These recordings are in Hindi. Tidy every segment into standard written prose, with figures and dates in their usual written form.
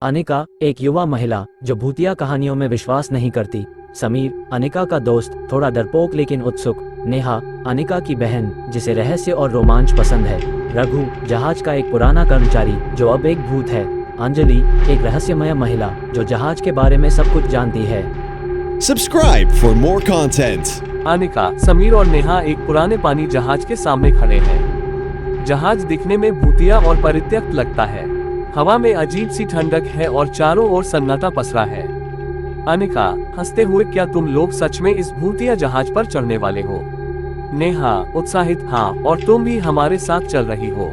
अनिका, एक युवा महिला जो भूतिया कहानियों में विश्वास नहीं करती। समीर, अनिका का दोस्त, थोड़ा डरपोक लेकिन उत्सुक। नेहा, अनिका की बहन, जिसे रहस्य और रोमांच पसंद है। रघु, जहाज का एक पुराना कर्मचारी जो अब एक भूत है। अंजलि, एक रहस्यमय महिला जो जहाज के बारे में सब कुछ जानती है। Subscribe for more content. Anika, Sameer और नेहा एक पुराने पानी जहाज के सामने खड़े हैं। जहाज दिखने में भूतिया और परित्यक्त लगता है। हवा में अजीब सी ठंडक है और चारों ओर सन्नाटा पसरा है। अनिका, हंसते हुए, क्या तुम लोग सच में इस भूतिया जहाज पर चढ़ने वाले हो? नेहा, उत्साहित, हाँ, और तुम भी हमारे साथ चल रही हो?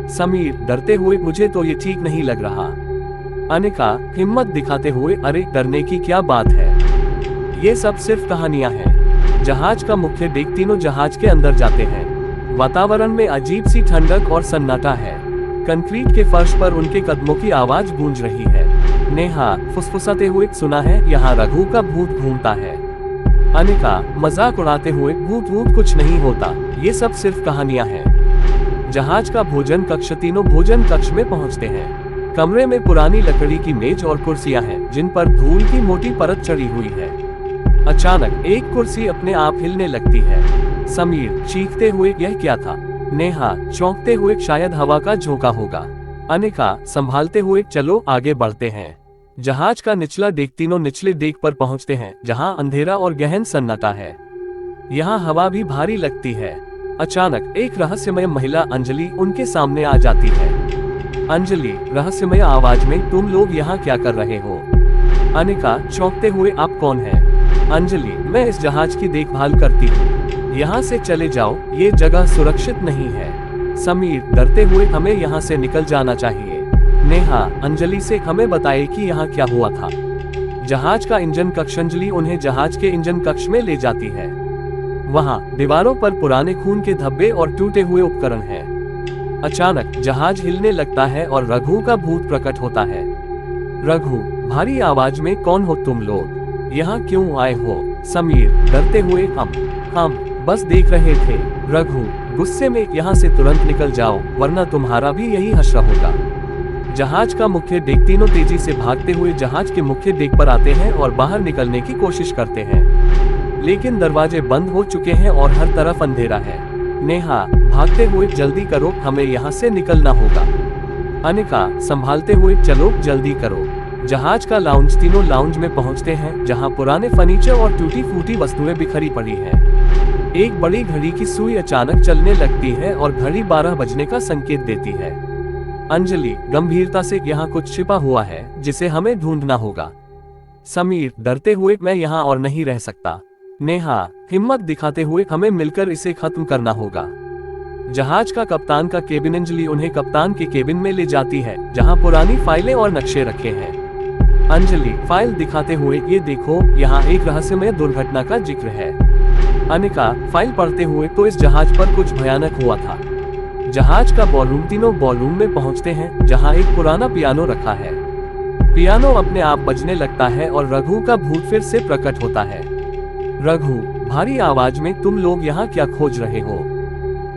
समीर, डरते हुए, मुझे तो ये ठीक नहीं लग रहा। अनिका, हिम्मत दिखाते हुए, अरे डरने की क्या बात है, ये सब सिर्फ कहानियां हैं। जहाज का मुख्य डेक, तीनों जहाज के अंदर जाते हैं। वातावरण में अजीब सी ठंडक और सन्नाटा है। कंक्रीट के फर्श पर उनके कदमों की आवाज गूंज रही है। नेहा, फुसफुसाते हुए, सुना है यहाँ रघु का भूत घूमता है। अनिका, मजाक उड़ाते हुए, भूत भूत कुछ नहीं होता, ये सब सिर्फ कहानियां हैं। जहाज का भोजन कक्ष, तीनों भोजन कक्ष में पहुंचते हैं। कमरे में पुरानी लकड़ी की मेज और कुर्सियां हैं जिन पर धूल की मोटी परत चढ़ी हुई है। अचानक एक कुर्सी अपने आप हिलने लगती है। समीर, चीखते हुए, यह क्या था? नेहा, चौंकते हुए, शायद हवा का झोंका होगा। अनिका, संभालते हुए, चलो आगे बढ़ते हैं। जहाज का निचला डेक, तीनों निचले डेक पर पहुंचते हैं जहां अंधेरा और गहन सन्नाटा है। यहाँ हवा भी भारी लगती है। अचानक एक रहस्यमय महिला अंजलि उनके सामने आ जाती है। अंजलि, रहस्यमय आवाज में, तुम लोग यहाँ क्या कर रहे हो? अनिका, चौंकते हुए, आप कौन हैं? अंजलि, मैं इस जहाज की देखभाल करती हूँ, यहाँ से चले जाओ, ये जगह सुरक्षित नहीं है। समीर, डरते हुए, हमें यहाँ से निकल जाना चाहिए। नेहा, अंजलि से हमें बताए कि यहाँ क्या हुआ था। जहाज का इंजन कक्ष, अंजलि उन्हें जहाज के इंजन कक्ष में ले जाती है। वहाँ दीवारों पर पुराने खून के धब्बे और टूटे हुए उपकरण हैं। अचानक जहाज हिलने लगता है और रघु का भूत प्रकट होता है। रघु, भारी आवाज में, कौन हो तुम लोग? यहाँ क्यों आए हो? समीर, डरते हुए, हम बस देख रहे थे। रघु, गुस्से में, यहाँ से तुरंत निकल जाओ वरना तुम्हारा भी यही हश्र होगा। जहाज का मुख्य डेक, तीनों तेजी से भागते हुए जहाज के मुख्य डेक पर आते हैं और बाहर निकलने की कोशिश करते हैं, लेकिन दरवाजे बंद हो चुके हैं और हर तरफ अंधेरा है। नेहा, भागते हुए, जल्दी करो, हमें यहाँ से निकलना होगा। अनिका, संभालते हुए, चलो जल्दी करो। जहाज का लाउंज, तीनों लाउंज में पहुंचते हैं जहां पुराने फर्नीचर और टूटी फूटी वस्तुएं बिखरी पड़ी हैं। एक बड़ी घड़ी की सुई अचानक चलने लगती है और घड़ी 12 बजने का संकेत देती है। अंजलि, गंभीरता से, यहाँ कुछ छिपा हुआ है जिसे हमें ढूंढना होगा। समीर, डरते हुए, मैं यहाँ और नहीं रह सकता। नेहा, हिम्मत दिखाते हुए, हमें मिलकर इसे खत्म करना होगा। जहाज का कप्तान का केबिन, अंजलि उन्हें कप्तान के केबिन में ले जाती है जहां पुरानी फाइलें और नक्शे रखे हैं। अंजलि, फाइल दिखाते हुए, ये देखो, यहाँ एक रहस्यमय दुर्घटना का जिक्र है। अनिका, फाइल पढ़ते हुए, तो इस जहाज पर कुछ भयानक हुआ था। जहाज का बॉलरूम, तीनों बॉलरूम में पहुंचते हैं जहां एक पुराना पियानो रखा है। पियानो अपने आप बजने लगता है और रघु का भूत फिर से प्रकट होता है। रघु, भारी आवाज में, तुम लोग यहाँ क्या खोज रहे हो?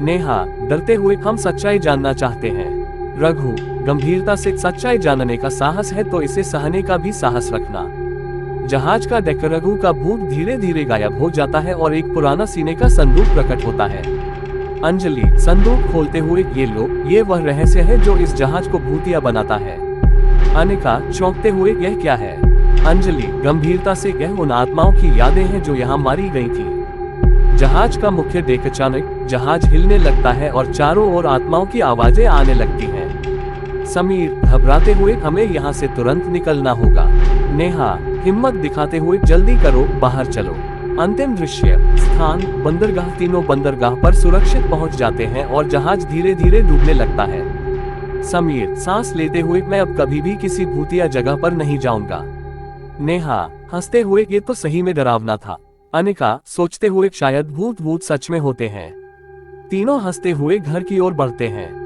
नेहा, डरते हुए, हम सच्चाई जानना चाहते हैं। रघु, गंभीरता से, सच्चाई जानने का साहस है तो इसे सहने का भी साहस रखना। जहाज का डेक, रघु का भूत धीरे धीरे गायब हो जाता है और एक पुराना सीने का संदूक प्रकट होता है। अंजलि, संदूक खोलते हुए, ये लो, ये वह रहस्य है जो इस जहाज को भूतिया बनाता है। अनिका, चौंकते हुए, यह क्या है? अंजलि, गंभीरता से, यह उन आत्माओं की यादें हैं जो यहाँ मारी गई थी। जहाज का मुख्य डेक, अचानक जहाज हिलने लगता है और चारों ओर आत्माओं की आवाजें आने लगती हैं। समीर, घबराते हुए, हमें यहाँ से तुरंत निकलना होगा। नेहा, हिम्मत दिखाते हुए, जल्दी करो, बाहर चलो। अंतिम दृश्य, स्थान, बंदरगाह, तीनों बंदरगाह पर सुरक्षित पहुंच जाते हैं और जहाज धीरे धीरे डूबने लगता है। समीर, सांस लेते हुए, मैं अब कभी भी किसी भूतिया जगह पर नहीं जाऊंगा। नेहा, हंसते हुए, ये तो सही में डरावना था। अनिका, सोचते हुए, शायद भूत सच में होते हैं। तीनों हंसते हुए घर की ओर बढ़ते हैं।